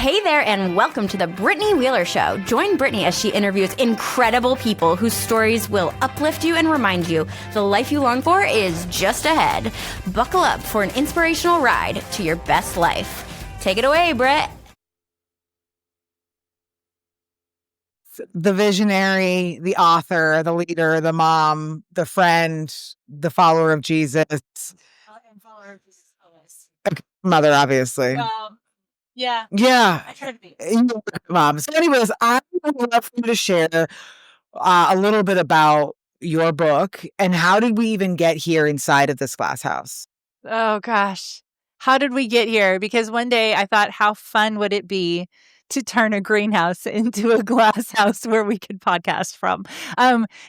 Hey there, and welcome to the Brittany Wheeler Show. Join Brittany as she interviews incredible people whose stories will uplift you and remind you the life you long for is just ahead. Buckle up for an inspirational ride to your best life. Take it away, Britt. The visionary, the author, the leader, the mom, the friend, the follower of Jesus. And follower of Jesus always. Mother, obviously. Yeah. Yeah. I try to be. Mom. So anyways, I would love for you to share a little bit about your book and how did we even get here inside of this glass house? Oh, gosh. How did we get here? Because one day I thought, how fun would it be to turn a greenhouse into a glass house where we could podcast from?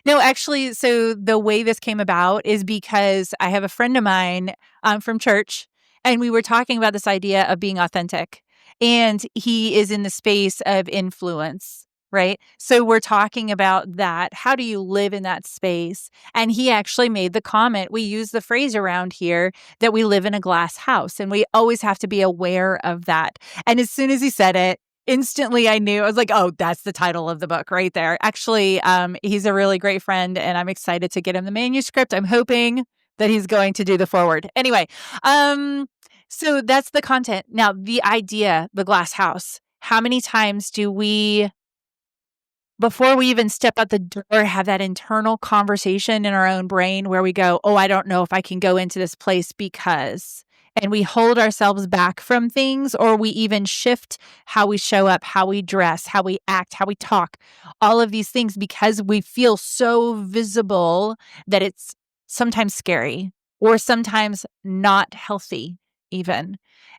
No, actually, so the way this came about is because I have a friend of mine from church, and we were talking about this idea of being authentic. And he is in the space of influence, right? So we're talking about that. How do you live in that space? And he actually made the comment, we use the phrase around here that we live in a glass house, and we always have to be aware of that. And as soon as he said it, instantly I knew. I was like, oh, that's the title of the book right there. Actually, he's a really great friend, and I'm excited to get him the manuscript. I'm hoping that he's going to do the forward. Anyway, so that's the content. Now, the idea, the glass house. How many times do we, before we even step out the door, have that internal conversation in our own brain where we go, oh, I don't know if I can go into this place because, and we hold ourselves back from things, or we even shift how we show up, how we dress, how we act, how we talk, all of these things because we feel so visible that it's sometimes scary or sometimes not healthy even.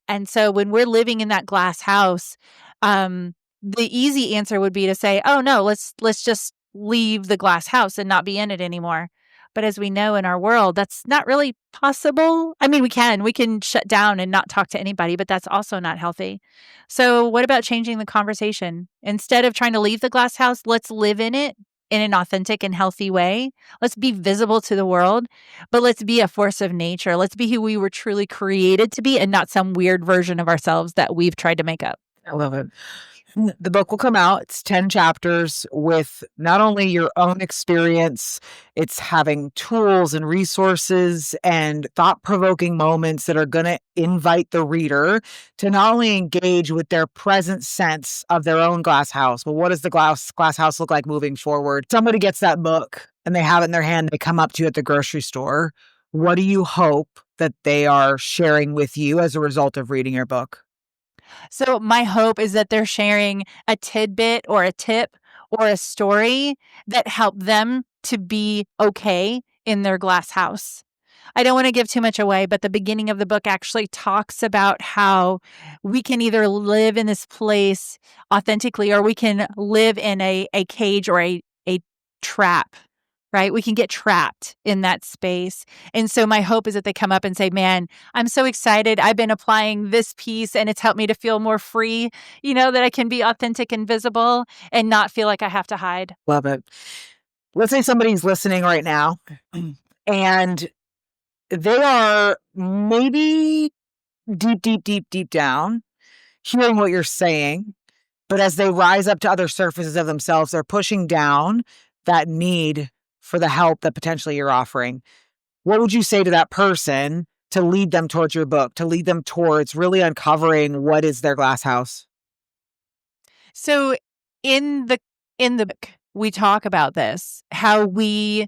And so when we're living in that glass house, the easy answer would be to say, oh no, let's just leave the glass house and not be in it anymore. But as we know in our world, that's not really possible. I mean, we can shut down and not talk to anybody, but that's also not healthy. So what about changing the conversation? Instead of trying to leave the glass house, let's live in it in an authentic and healthy way. Let's be visible to the world, but let's be a force of nature. Let's be who we were truly created to be and not some weird version of ourselves that we've tried to make up. I love it. The book will come out. It's 10 chapters with not only your own experience, it's having tools and resources and thought-provoking moments that are going to invite the reader to not only engage with their present sense of their own glass house. Well, what does the glass house look like moving forward? Somebody gets that book and they have it in their hand. They come up to you at the grocery store. What do you hope that they are sharing with you as a result of reading your book? So my hope is that they're sharing a tidbit or a tip or a story that helped them to be okay in their glass house. I don't want to give too much away, but the beginning of the book actually talks about how we can either live in this place authentically or we can live in a cage or a trap. Right? We can get trapped in that space. And so my hope is that they come up and say, man, I'm so excited. I've been applying this piece and it's helped me to feel more free, that I can be authentic and visible and not feel like I have to hide. Love it. Let's say somebody's listening right now and they are maybe deep down hearing what you're saying, but as they rise up to other surfaces of themselves, they're pushing down that need for the help that potentially you're offering. What would you say to that person to lead them towards your book, to lead them towards really uncovering what is their glass house? So in the book, we talk about this, how we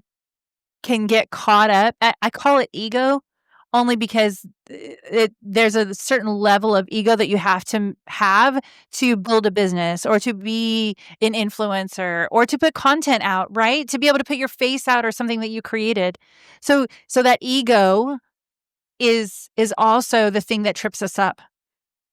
can get caught up. I call it ego only because there's a certain level of ego that you have to build a business or to be an influencer or to put content out, right? To be able to put your face out or something that you created. So that ego is also the thing that trips us up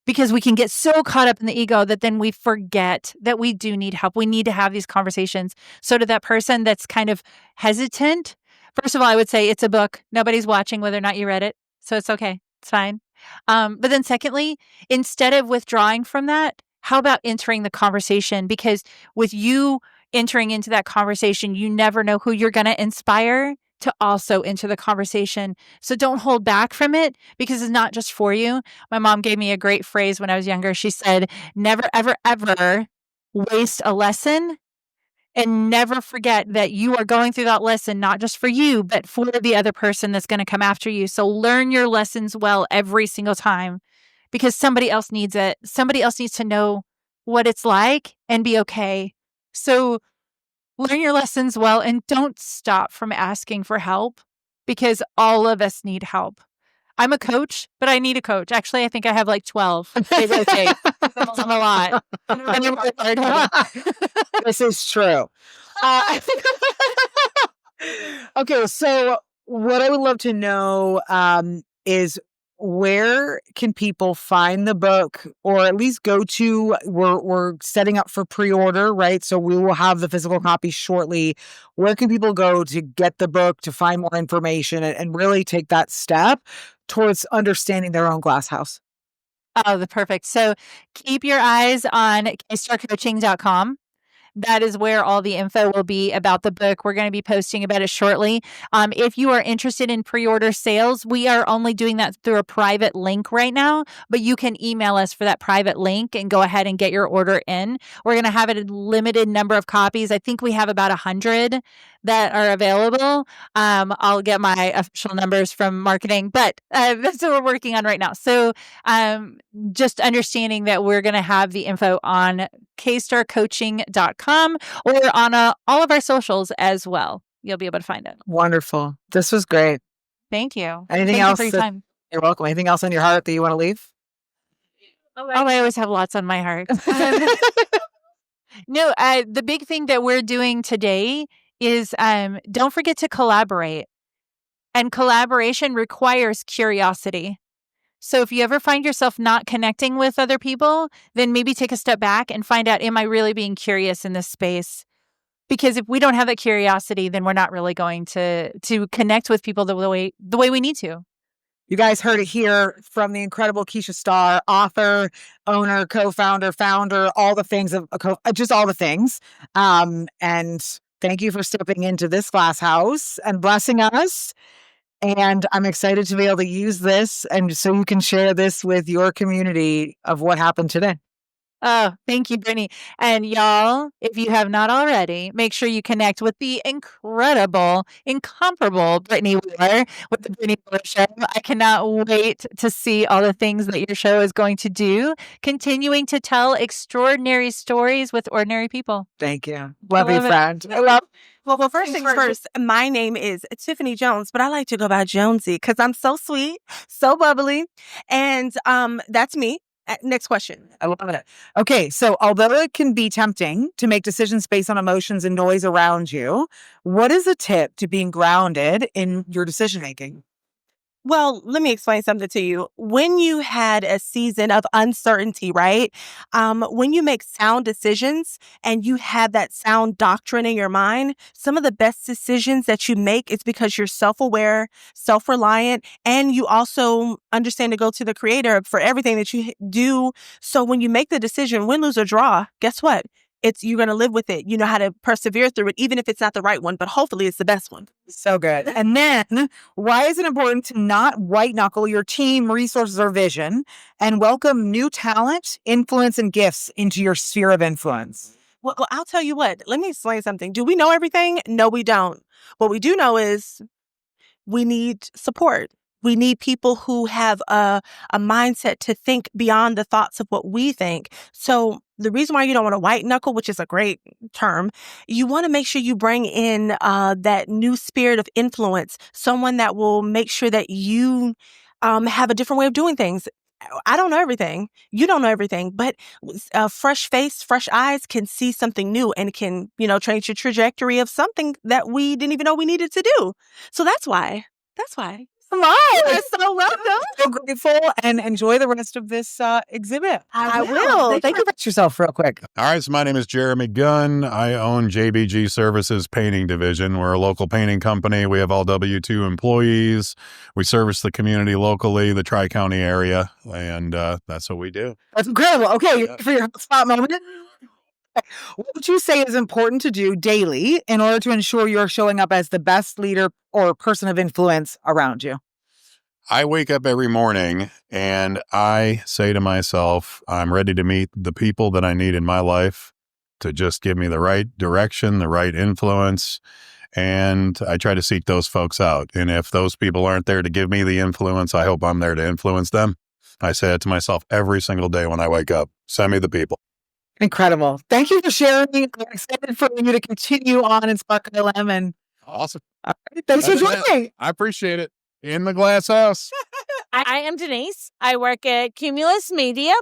because we can get so caught up in the ego that then we forget that we do need help. We need to have these conversations. So to that person that's kind of hesitant, first of all, I would say it's a book. Nobody's watching whether or not you read it. So it's okay. It's fine. But then secondly, instead of withdrawing from that, how about entering the conversation? Because with you entering into that conversation, you never know who you're going to inspire to also enter the conversation. So don't hold back from it because it's not just for you. My mom gave me a great phrase when I was younger. She said, never, ever, ever waste a lesson. And never forget that you are going through that lesson, not just for you, but for the other person that's going to come after you. So learn your lessons well every single time because somebody else needs it. Somebody else needs to know what it's like and be okay. So learn your lessons well and don't stop from asking for help because all of us need help. I'm a coach, but I need a coach. Actually, I think I have like 12. They rotate. That's a lot. And I'm hard-headed. This is true. Okay, so what I would love to know is where can people find the book or at least go to? We're setting up for pre-order, right? So we will have the physical copy shortly. Where can people go to get the book, to find more information and really take that step towards understanding their own glass house? Oh, the perfect. So keep your eyes on kstarcoaching.com. That is where all the info will be about the book. We're going to be posting about it shortly. If you are interested in pre-order sales, we are only doing that through a private link right now, but you can email us for that private link and go ahead and get your order in. We're going to have it in a limited number of copies. I think we have about 100 that are available. I'll get my official numbers from marketing, but that's what we're working on right now. So just understanding that we're going to have the info on kstarcoaching.com or on all of our socials as well. You'll be able to find it. Wonderful. This was great. Thank you. Anything Thank else? you for your time. You're welcome. Anything else on your heart that you want to leave? Oh, I always have lots on my heart. No, the big thing that we're doing today is don't forget to collaborate. And collaboration requires curiosity. So if you ever find yourself not connecting with other people, then maybe take a step back and find out, am I really being curious in this space? Because if we don't have that curiosity, then we're not really going to connect with people the way we need to. You guys heard it here from the incredible Keisha Starr, author, owner, co-founder, founder, all the things just all the things. And thank you for stepping into this glass house and blessing us. And I'm excited to be able to use this and so you can share this with your community of what happened today. Oh, thank you, Brittany. And y'all, if you have not already, make sure you connect with the incredible, incomparable Brittany Wheeler with the Brittany Wheeler Show. I cannot wait to see all the things that your show is going to do, continuing to tell extraordinary stories with ordinary people. Thank you. Love you, friend. I love. Well, first things first, my name is Tiffany Jones, but I like to go by Jonesy because I'm so sweet, so bubbly, and that's me. Next question. I love it. Okay, so although it can be tempting to make decisions based on emotions and noise around you, what is a tip to being grounded in your decision making? Well, let me explain something to you. When you had a season of uncertainty, right? When you make sound decisions and you have that sound doctrine in your mind, some of the best decisions that you make is because you're self-aware, self-reliant, and you also understand to go to the creator for everything that you do. So when you make the decision, win, lose, or draw, guess what? You're going to live with it. You know how to persevere through it, even if it's not the right one, but hopefully it's the best one. So good. And then why is it important to not white knuckle your team, resources, or vision and welcome new talent, influence, and gifts into your sphere of influence? Well, I'll tell you what. Let me explain something. Do we know everything? No, we don't. What we do know is we need support. We need people who have a mindset to think beyond the thoughts of what we think. So the reason why you don't want to white knuckle, which is a great term, you want to make sure you bring in that new spirit of influence, someone that will make sure that you have a different way of doing things. I don't know everything. You don't know everything, but a fresh face, fresh eyes can see something new and can, change the trajectory of something that we didn't even know we needed to do. So that's why. Come on. You're so welcome. So grateful and enjoy the rest of this exhibit. I will. Thank you. Yourself real quick. All right, so my name is Jeremy Gunn. I own JBG Services Painting Division. We're a local painting company. We have all W-2 employees. We service the community locally, the Tri-County area, and that's what we do. That's incredible. Okay, for your spot moment. What would you say is important to do daily in order to ensure you're showing up as the best leader or person of influence around you? I wake up every morning and I say to myself, I'm ready to meet the people that I need in my life to just give me the right direction, the right influence. And I try to seek those folks out. And if those people aren't there to give me the influence, I hope I'm there to influence them. I say it to myself every single day when I wake up. Send me the people. Incredible. Thank you for sharing. I'm excited for you to continue on in Spark ILM. And Awesome. all right, thanks for joining. I appreciate it. In the glass house. I am Denise. I work at Cumulus Media.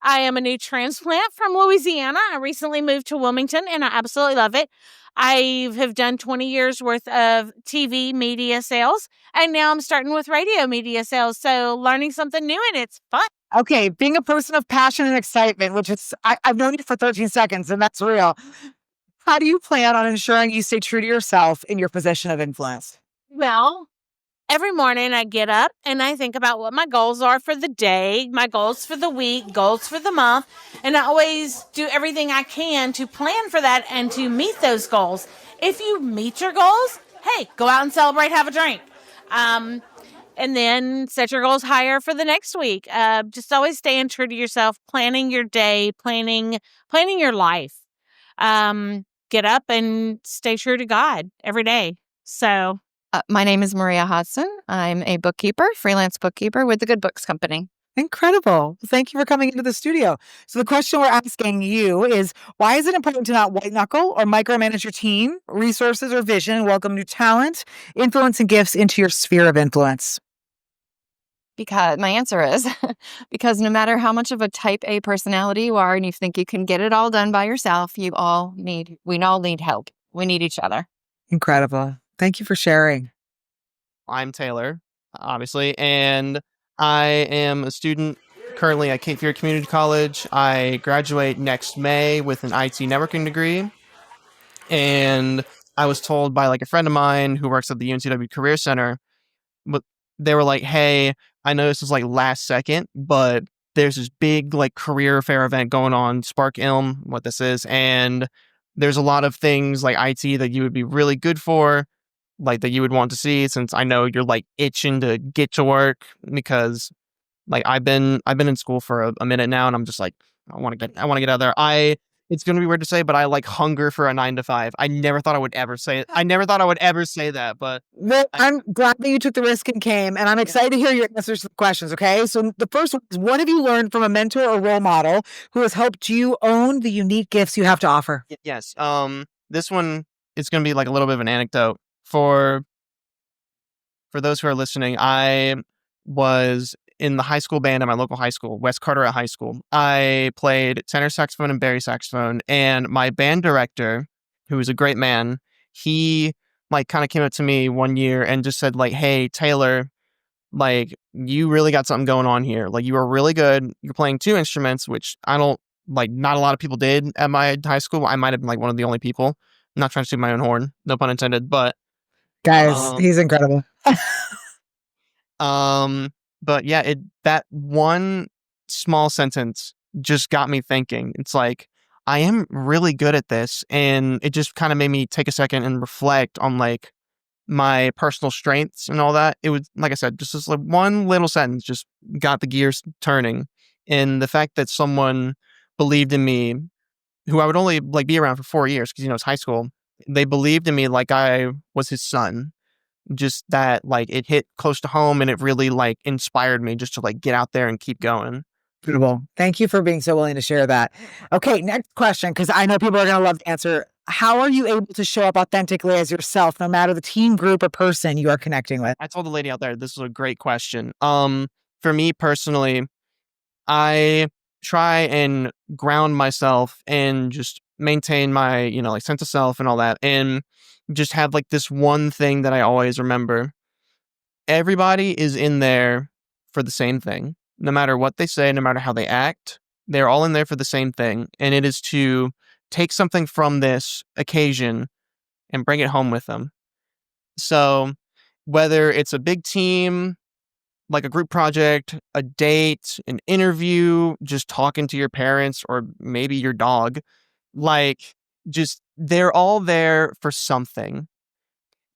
I am a new transplant from Louisiana. I recently moved to Wilmington, and I absolutely love it. I have done 20 years worth of TV media sales, and now I'm starting with radio media sales. So learning something new, and it's fun. Okay, being a person of passion and excitement, which is, I've known you for 13 seconds, and that's real. How do you plan on ensuring you stay true to yourself in your position of influence? Well, every morning I get up and I think about what my goals are for the day, my goals for the week, goals for the month. And I always do everything I can to plan for that and to meet those goals. If you meet your goals, hey, go out and celebrate, have a drink. And then set your goals higher for the next week. Just always staying true to yourself, planning your day, planning your life. Get up and stay true to God every day. So my name is Maria Hodson. I'm a bookkeeper, freelance bookkeeper with the Good Books Company. Incredible. Thank you for coming into the studio. So the question we're asking you is, why is it important to not white knuckle or micromanage your team, resources, or vision, and welcome new talent, influence, and gifts into your sphere of influence? Because my answer is because no matter how much of a type A personality you are and you think you can get it all done by yourself, we all need help. We need each other. Incredible. Thank you for sharing. I'm Taylor, obviously, and I am a student currently at Cape Fear Community College. I graduate next May with an IT networking degree, and I was told by like a friend of mine who works at the UNCW Career Center, but they were like, "Hey, I know this is like last second, but there's this big like career fair event going on, SPARKILM, what this is, and there's a lot of things like IT that you would be really good for." Like that you would want to see, since I know you're like itching to get to work, because like I've been in school for a minute now, and I'm just like, I want to get out of there. It's going to be weird to say, but I like hunger for a 9 to 5. I never thought I would ever say it. I never thought I would ever say that, but Well, I'm glad that you took the risk and came, and I'm excited to hear your answers to the questions, okay? So the first one is, what have you learned from a mentor or role model who has helped you own the unique gifts you have to offer? yes. This one is going to be like a little bit of an anecdote. For those who are listening, I was in the high school band at my local high school, West Carteret High School. I played tenor saxophone and bari saxophone, and my band director, who was a great man, he like kind of came up to me one year and just said like, "Hey, Taylor, like you really got something going on here. Like you are really good. You're playing 2 instruments, which I don't like. Not a lot of people did at my high school. I might have been like one of the only people. I'm not trying to toot my own horn, no pun intended, but." Guys, he's incredible. But yeah, that one small sentence just got me thinking. It's like, I am really good at this, and it just kind of made me take a second and reflect on like my personal strengths and all that. It was, like I said, just this like one little sentence just got the gears turning. And the fact that someone believed in me, who I would only like be around for 4 years, because it's high school. They believed in me like I was his son. Just that, like, it hit close to home, and it really like inspired me just to like get out there and keep going. Beautiful. Thank you for being so willing to share that. Okay, next question, because I know people are going to love the answer. How are you able to show up authentically as yourself, no matter the team, group, or person you are connecting with? I told the lady out there this was a great question. For me personally, I try and ground myself and just maintain my, like sense of self and all that, and just have like this one thing that I always remember. Everybody is in there for the same thing. No matter what they say, no matter how they act, they're all in there for the same thing. And it is to take something from this occasion and bring it home with them. So whether it's a big team, like a group project, a date, an interview, just talking to your parents or maybe your dog, Like, just they're all there for something.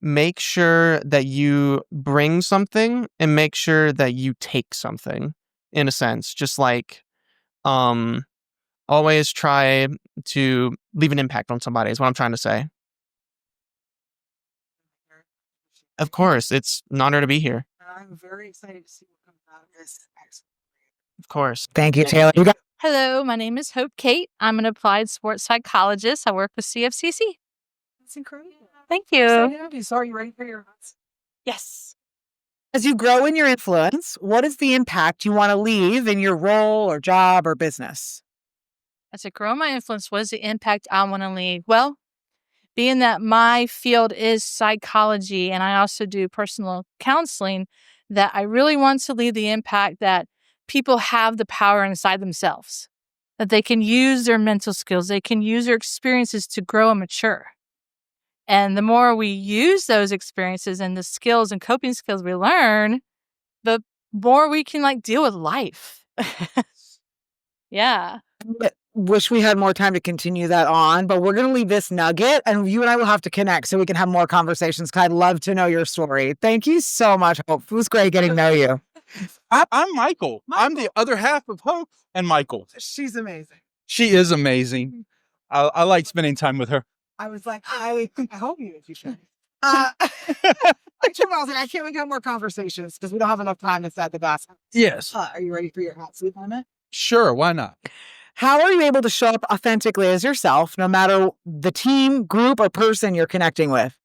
Make sure that you bring something and make sure that you take something, in a sense. Just like, always try to leave an impact on somebody is what I'm trying to say. Of course, it's an honor to be here. I'm very excited to see what comes out of this. Of course. Thank you, Taylor. You got Hello, my name is Hope Kate. I'm an applied sports psychologist. I work with CFCC. That's incredible. Thank you. So are you ready for your hot seat? Yes. As you grow in your influence, what is the impact you want to leave in your role or job or business? As I grow my influence, what is the impact I want to leave? Well, being that my field is psychology and I also do personal counseling, that I really want to leave the impact that people have the power inside themselves, that they can use their mental skills, they can use their experiences to grow and mature. And the more we use those experiences and the skills and coping skills we learn, the more we can deal with life. Yeah. Wish we had more time to continue that on, but we're going to leave this nugget and you and I will have to connect so we can have more conversations because I'd love to know your story. Thank you so much, Hope. It was great getting to know you. I'm Michael. I'm the other half of Hope and Michael. She's amazing. She is amazing. I like spending time with her. I was like, I hope you should. I was like, I can't we have more conversations because we don't have enough time to set the best. Yes. Are you ready for your hot seat moment? Sure. Why not? How are you able to show up authentically as yourself, no matter the team, group, or person you're connecting with?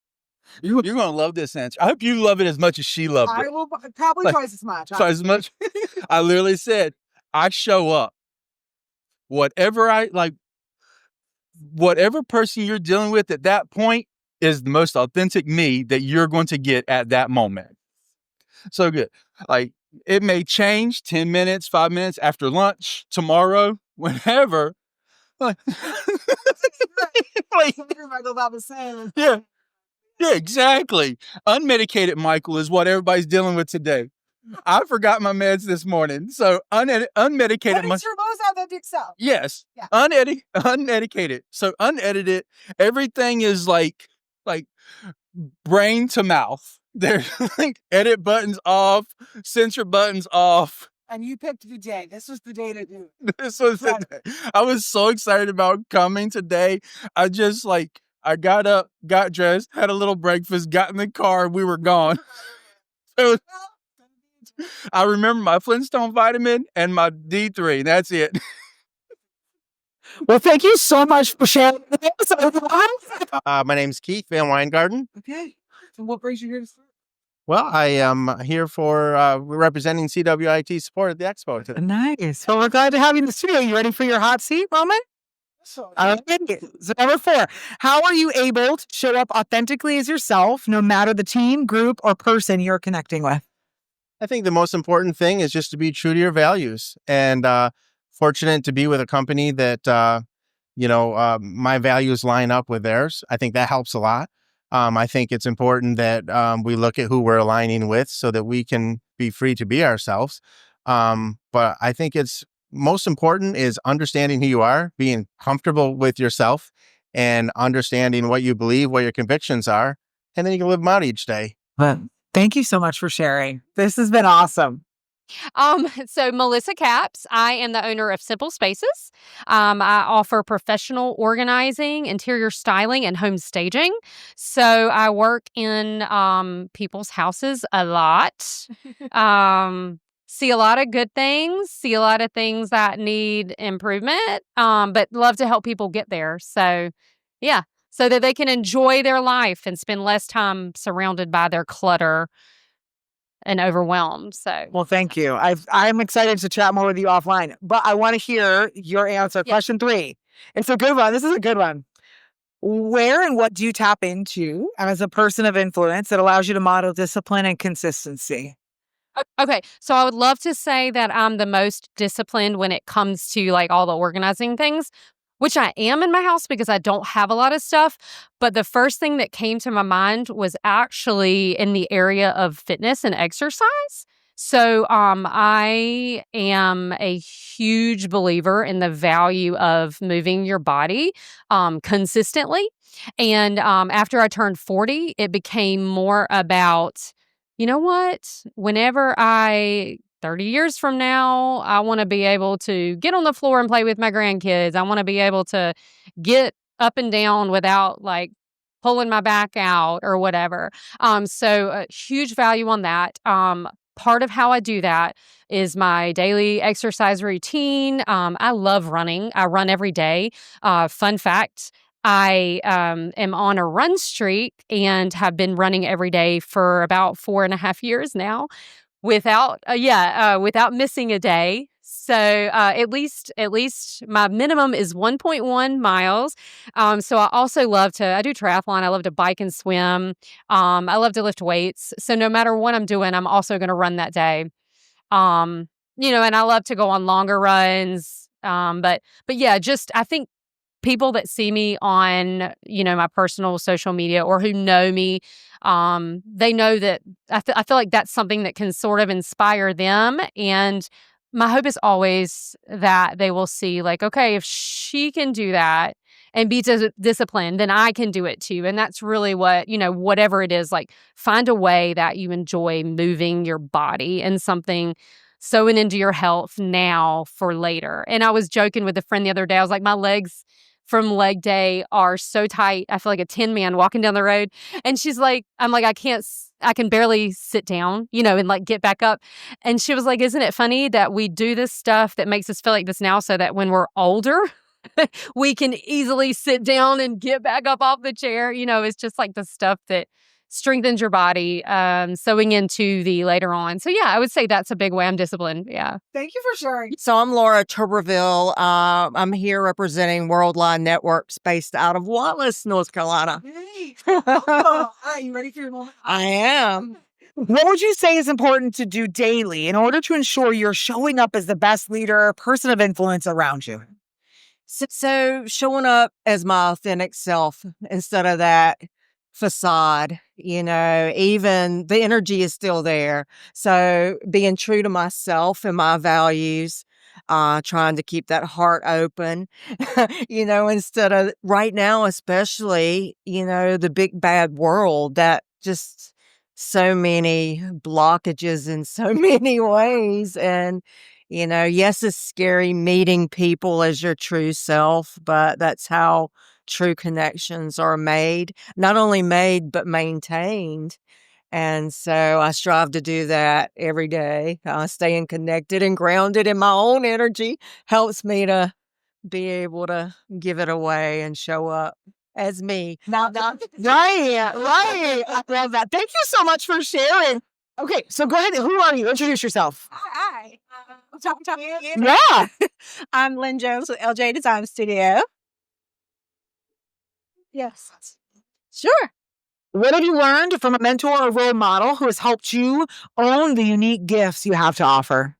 You're going to love this answer. I hope you love it as much as she loved I it. will probably twice as much. Twice as much. I literally said, I show up. Whatever person you're dealing with at that point is the most authentic me that you're going to get at that moment. So good. Like, it may change 10 minutes, 5 minutes after lunch, tomorrow, whenever. Like, yeah. Yeah, exactly. Unmedicated Michael is what everybody's dealing with today. I forgot my meds this morning. So unmedicated. What is your most authentic self? Yes. Yeah. Unedicated. So unedited, everything is like brain to mouth. There's edit buttons off, censor buttons off. And you picked the day. This was the day to do it. This was the day. I was so excited about coming today. I just I got up, got dressed, had a little breakfast, got in the car, we were gone. So I remember my Flintstone vitamin and my D3. That's it. Well, thank you so much for sharing this. My name's Keith Van Weingarten. Okay. So what brings you here to start? Well, I am here for representing CWIT support at the expo today. Nice. Well, we're glad to have you in the studio. You ready for your hot seat moment? So number 4, how are you able to show up authentically as yourself, no matter the team, group, or person you're connecting with? I think the most important thing is just to be true to your values. And fortunate to be with a company that, my values line up with theirs. I think that helps a lot. I think it's important that we look at who we're aligning with so that we can be free to be ourselves. But I think it's most important is understanding who you are, being comfortable with yourself, and understanding what you believe, what your convictions are, and then you can live them out each day. Well, thank you so much for sharing. This has been awesome. So Melissa Capps, I am the owner of Simple Spaces. I offer professional organizing, interior styling, and home staging. So I work in people's houses a lot. See a lot of good things, see a lot of things that need improvement, but love to help people get there. So, yeah, so that they can enjoy their life and spend less time surrounded by their clutter and overwhelmed. So, well, thank you. I'm excited to chat more with you offline, but I want to hear your answer. Yeah. Question 3. It's a good one. This is a good one. Where and what do you tap into as a person of influence that allows you to model discipline and consistency? Okay, so I would love to say that I'm the most disciplined when it comes to all the organizing things, which I am in my house because I don't have a lot of stuff. But the first thing that came to my mind was actually in the area of fitness and exercise. So I am a huge believer in the value of moving your body consistently. And after I turned 40, it became more about, you know what? Whenever 30 years from now, I want to be able to get on the floor and play with my grandkids. I want to be able to get up and down without like pulling my back out or whatever. So a huge value on that. Part of how I do that is my daily exercise routine. I love running. I run every day. Fun fact, I am on a run streak and have been running every day for about 4.5 years now without missing a day. So at least my minimum is 1.1 miles. So I do triathlon. I love to bike and swim. I love to lift weights. So no matter what I'm doing, I'm also going to run that day. And I love to go on longer runs. But yeah, just I think people that see me on, my personal social media or who know me, they know that I feel like that's something that can sort of inspire them. And my hope is always that they will see like, okay, if she can do that and be disciplined, then I can do it too. And that's really what, whatever it is, like find a way that you enjoy moving your body and something sewing into your health now for later. And I was joking with a friend the other day. I was like, my legs from leg day are so tight. I feel like a tin man walking down the road. And she's like, I'm like, I can barely sit down, and like get back up. And she was like, isn't it funny that we do this stuff that makes us feel like this now so that when we're older, we can easily sit down and get back up off the chair. It's just like the stuff that strengthens your body, sewing into the later on. So yeah, I would say that's a big way I'm disciplined. Yeah. Thank you for sharing. So I'm Laura Tuberville. I'm here representing Worldline Networks based out of Wallace, North Carolina. Hey. Are you ready for your moment? I am. What would you say is important to do daily in order to ensure you're showing up as the best leader, person of influence around you? So showing up as my authentic self instead of that facade, even the energy is still there. So being true to myself and my values, trying to keep that heart open, instead of right now, especially, the big bad world that just so many blockages in so many ways. And, yes, it's scary meeting people as your true self, but that's how true connections are made, not only made, but maintained. And so I strive to do that every day. Staying connected and grounded in my own energy helps me to be able to give it away and show up as me. Right. I love that. Thank you so much for sharing. Okay, so go ahead. Who are you? Introduce yourself. Hi. Talking. Yeah. I'm Lynn Jones with LJ Design Studio. Yes. Sure. What have you learned from a mentor or role model who has helped you own the unique gifts you have to offer?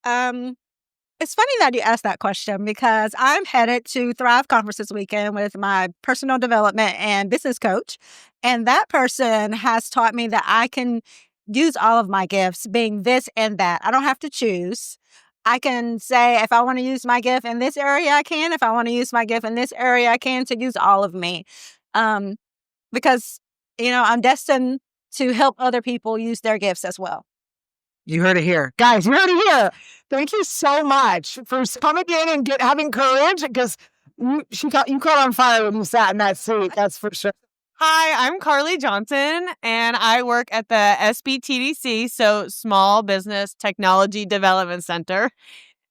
It's funny that you asked that question because I'm headed to Thrive Conference this weekend with my personal development and business coach. And that person has taught me that I can use all of my gifts, being this and that. I don't have to choose. I can say if I want to use my gift in this area, I can. If I want to use my gift in this area, I can, to use all of me. Because, I'm destined to help other people use their gifts as well. You heard it here. Guys, you heard it here. Thank you so much for coming in and having courage, because you caught on fire when you sat in that seat. That's for sure. Hi, I'm Carly Johnson, and I work at the SBTDC, so Small Business Technology Development Center,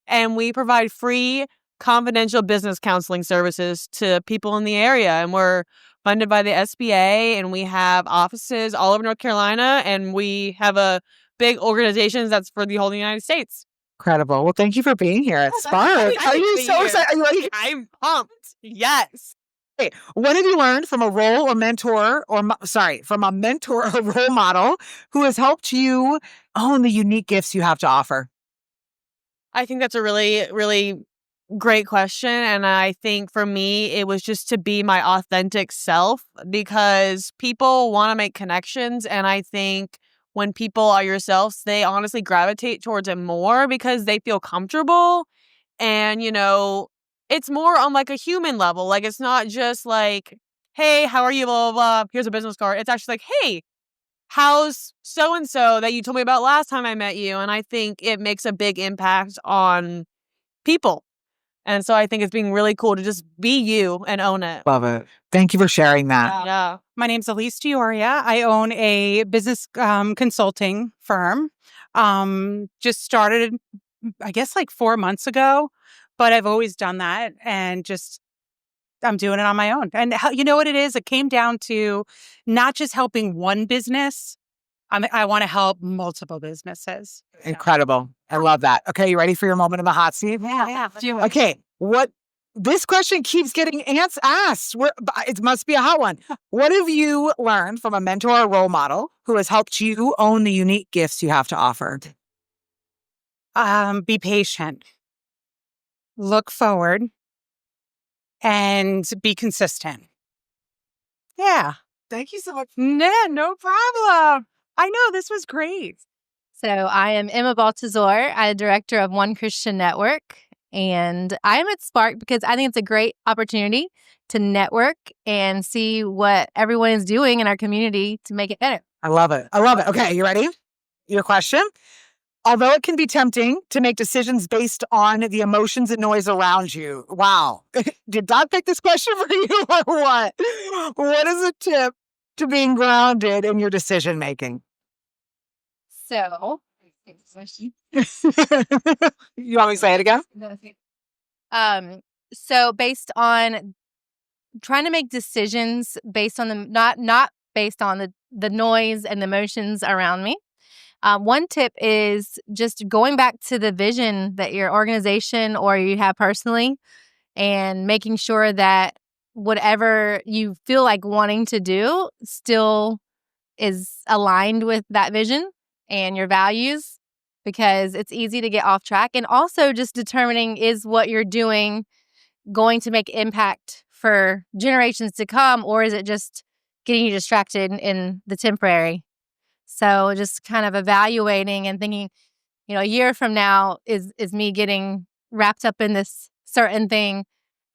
and we provide free confidential business counseling services to people in the area, and we're funded by the SBA, and we have offices all over North Carolina, and we have a big organization that's for the whole United States. Incredible. Well, thank you for being here at Spark. Are you so excited? I'm pumped. Yes. Okay. What have you learned from a role or mentor from a mentor or role model who has helped you own the unique gifts you have to offer? I think that's a really, really great question. And I think for me, it was just to be my authentic self, because people want to make connections. And I think when people are yourselves, they honestly gravitate towards it more because they feel comfortable. And, it's more on like a human level. Like, it's not just like, hey, how are you? Blah, blah, blah. Here's a business card. It's actually like, hey, how's so-and-so that you told me about last time I met you? And I think it makes a big impact on people. And so I think it's being really cool to just be you and own it. Love it. Thank you for sharing that. Yeah. My name's Elise Dioria. I own a business consulting firm. Just started, I guess, like 4 months ago, but I've always done that and I'm doing it on my own. And you know what it is? It came down to not just helping one business. I want to help multiple businesses. Incredible. I love that. Okay, you ready for your moment in the hot seat? Yeah. Okay, this question keeps getting asked. It must be a hot one. What have you learned from a mentor or role model who has helped you own the unique gifts you have to offer? Be patient. Look forward. And be consistent. Yeah. Thank you so much. No problem. I know, this was great. So I am Emma Baltazar. I'm director of One Christian Network. And I am at Spark because I think it's a great opportunity to network and see what everyone is doing in our community to make it better. I love it. Okay, you ready? Your question? Although it can be tempting to make decisions based on the emotions and noise around you. Wow. Did God pick this question for you or what? What is a tip to being grounded in your decision making? So, you want me to say it again? So based on trying to make decisions based on not based on the noise and the emotions around me. One tip is just going back to the vision that your organization or you have personally and making sure that whatever you feel like wanting to do still is aligned with that vision and your values, because it's easy to get off track. And also just determining, is what you're doing going to make impact for generations to come, or is it just getting you distracted in the temporary? So just kind of evaluating and thinking, a year from now, is me getting wrapped up in this certain thing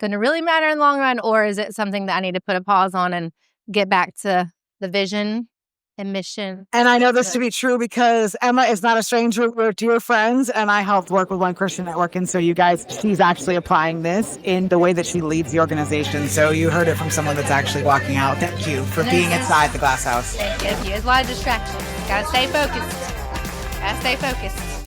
going to really matter in the long run, or is it something that I need to put a pause on and get back to the vision and mission? And I know this to be true because Emma is not a stranger. We're dear friends, and I helped work with One Christian Network. And so she's actually applying this in the way that she leads the organization. So you heard it from someone that's actually walking out. Thank you for being inside the glass house. Thank you. There's a lot of distractions. Gotta stay focused.